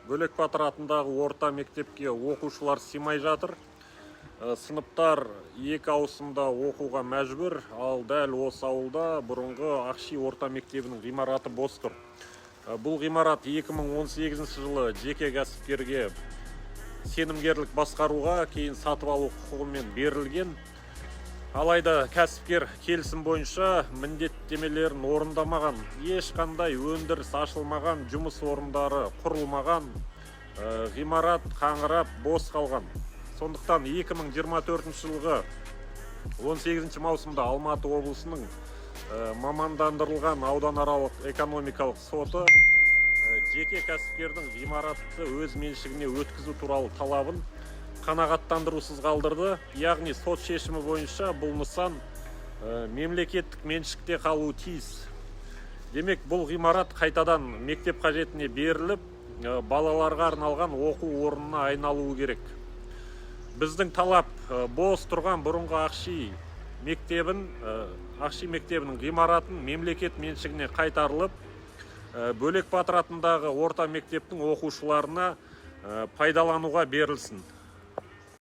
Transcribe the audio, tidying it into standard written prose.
Бөлек Батыр атындағы орта мектепке оқушылар сыймай жатыр. Сыныптар 2 ауысымда оқуға мәжбүр, ал дәл осы ауылда бұрынғы Ақши орта мектебінің ғимараты бос тұр. Бұл ғимарат 2018 жылы жеке кәсіпкерге сенімгерлік басқаруға, кейін сатып алу құқығымен берілген. Алайда кәсіпкер келісім бойынша міндеттемелерін орындамаған, ешқандай өндіріс ашылмаған, жұмыс орындары құрылмаған, ғимарат қаңырап бос қалған. Сондықтан 2024 жылғы 18 маусымда Алматы облысының мамандандырылған ауданаралық экономикалық соты жеке кәсіпкердің ғимаратты өз меншігіне өткізу туралы талабын қанағаттандырусыз қалдырды. Яғни сот шешімі бойынша бұл нысан мемлекеттік меншікте қалуы тиіс. Демек, бұл ғимарат қайтадан мектеп қажетіне беріліп, балаларға арналған оқу орнына айналуы керек. Біздің талап бос тұрған бұрынғы Ақши мектебінің ғимаратын мемлекет меншігіне қайтарылып, Бөлек Батыр атындағы орта мектептің оқушыларына пайдалануға берілсін.